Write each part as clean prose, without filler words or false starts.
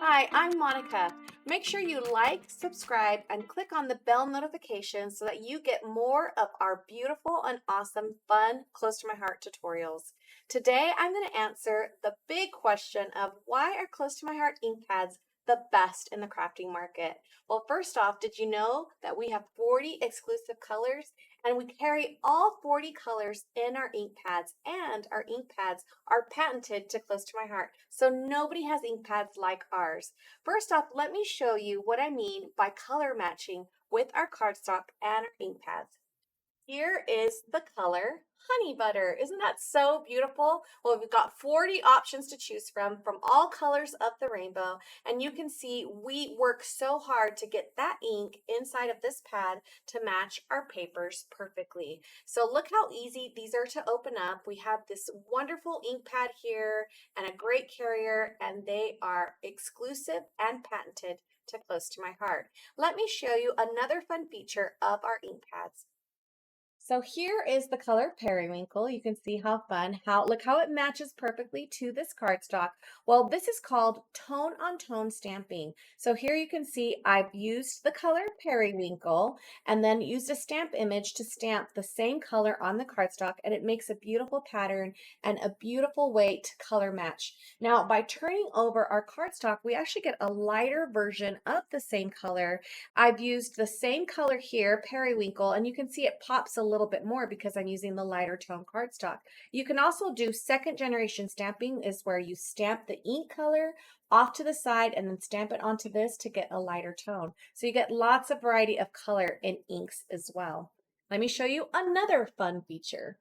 Hi, I'm Monica. Make sure you like, subscribe, and click on the bell notification so that you get more of our beautiful and awesome, fun, close to my heart tutorials. Today, I'm going to answer the big question of why are close to my heart ink pads the best in the crafting market? Well, first off, did you know that we have 40 exclusive colors and we carry all 40 colors in our ink pads, and our ink pads are patented to close to my heart. So nobody has ink pads like ours. First off, let me show you what I mean by color matching with our cardstock and our ink pads. Here is the color Honey Butter. Isn't that so beautiful? Well, we've got 40 options to choose from all colors of the rainbow. And you can see we work so hard to get that ink inside of this pad to match our papers perfectly. So look how easy these are to open up. We have this wonderful ink pad here and a great carrier, and they are exclusive and patented to close to my heart. Let me show you another fun feature of our ink pads. So here is the color periwinkle. You can see how fun, look how it matches perfectly to this cardstock. Well, this is called tone on tone stamping. So here you can see I've used the color periwinkle and then used a stamp image to stamp the same color on the cardstock, and it makes a beautiful pattern and a beautiful way to color match. Now, by turning over our cardstock, we actually get a lighter version of the same color. I've used the same color here, periwinkle, and you can see it pops a little bit more because I'm using the lighter tone cardstock. You can also do second generation stamping, is where you stamp the ink color off to the side and then stamp it onto this to get a lighter tone. So you get lots of variety of color in inks as well. Let me show you another fun feature.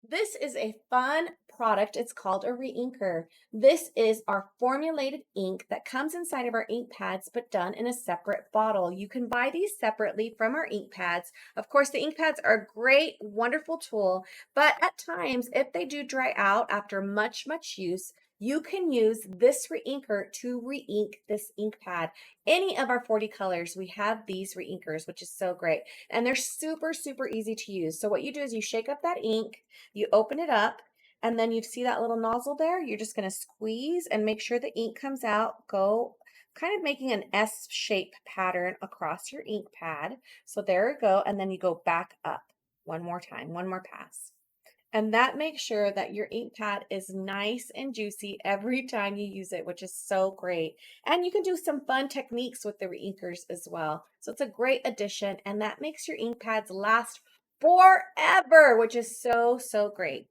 This is a fun product. It's called a reinker. This is our formulated ink that comes inside of our ink pads, but done in a separate bottle. You can buy these separately from our ink pads. Of course, the ink pads are a great, wonderful tool, but at times, if they do dry out after much use, you can use this reinker to reink this ink pad. Any of our 40 colors, we have these reinkers, which is so great. And they're super easy to use. So what you do is you shake up that ink, you open it up, and then you see that little nozzle there. You're just going to squeeze and make sure the ink comes out. Go kind of making an S shape pattern across your ink pad. So there we go. And then you go back up one more time, one more pass. And that makes sure that your ink pad is nice and juicy every time you use it, which is so great. And you can do some fun techniques with the reinkers as well. So it's a great addition, and that makes your ink pads last forever, which is so great.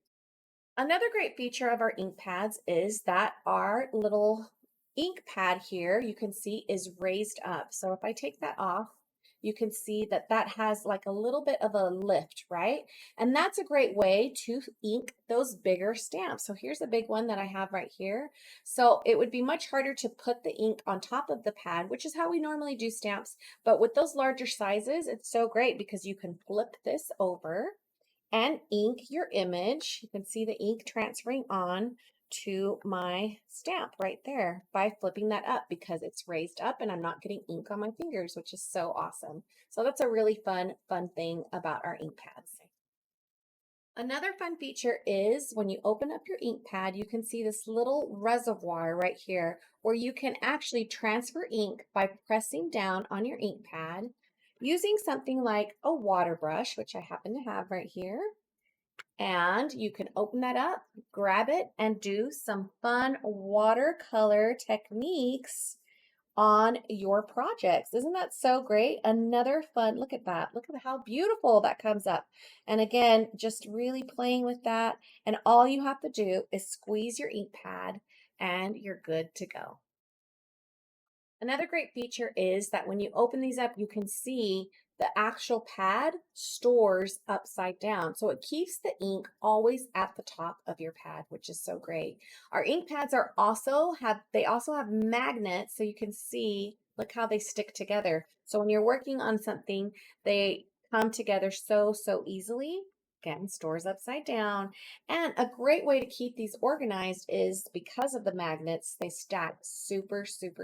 Another great feature of our ink pads is that our little ink pad here, you can see, is raised up. So if I take that off, you can see that that has like a little bit of a lift, right? And that's a great way to ink those bigger stamps. So here's a big one that I have right here. So it would be much harder to put the ink on top of the pad, which is how we normally do stamps. But with those larger sizes, it's so great because you can flip this over and ink your image. You can see the ink transferring on to my stamp right there by flipping that up because it's raised up and I'm not getting ink on my fingers, which is so awesome. So that's a really fun thing about our ink pads. Another fun feature is when you open up your ink pad, you can see this little reservoir right here where you can actually transfer ink by pressing down on your ink pad using something like a water brush, which I happen to have right here. And you can open that up, grab it, and do some fun watercolor techniques on your projects. Isn't that so great? Another fun, look at that. Look at how beautiful that comes up. And again, just really playing with that. And all you have to do is squeeze your ink pad and you're good to go. Another great feature is that when you open these up, you can see the actual pad stores upside down. So it keeps the ink always at the top of your pad, which is so great. Our ink pads also have magnets, so you can see, look how they stick together. So when you're working on something, they come together so easily. Again, stores upside down. And a great way to keep these organized is because of the magnets, they stack super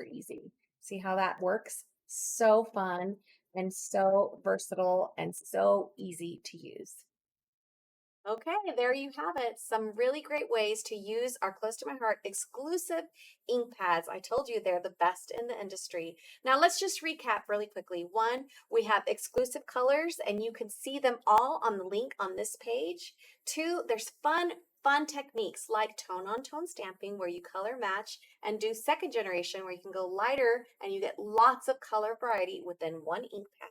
easy. See how that works? So fun and so versatile and so easy to use. Okay, there you have it. Some really great ways to use our Close to My Heart exclusive ink pads. I told you they're the best in the industry. Now, let's just recap really quickly. One, we have exclusive colors, and you can see them all on the link on this page. Two, there's fun techniques like tone on tone stamping where you color match, and do second generation where you can go lighter and you get lots of color variety within one ink pad.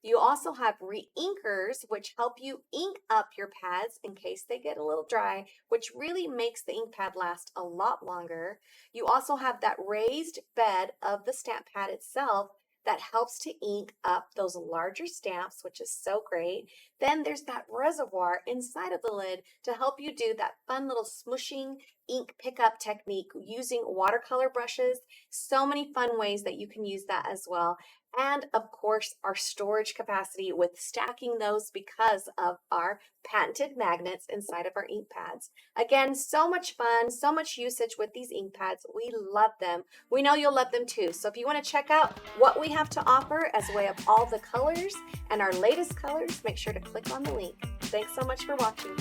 You also have re-inkers, which help you ink up your pads in case they get a little dry, which really makes the ink pad last a lot longer. You also have that raised bed of the stamp pad itself that helps to ink up those larger stamps, which is so great. Then there's that reservoir inside of the lid to help you do that fun little smushing ink pickup technique using watercolor brushes. So many fun ways that you can use that as well. And of course, our storage capacity with stacking those because of our patented magnets inside of our ink pads. Again, so much fun, so much usage with these ink pads. We love them. We know you'll love them too. So if you want to check out what we have to offer as a way of all the colors and our latest colors, make sure to click on the link. Thanks so much for watching.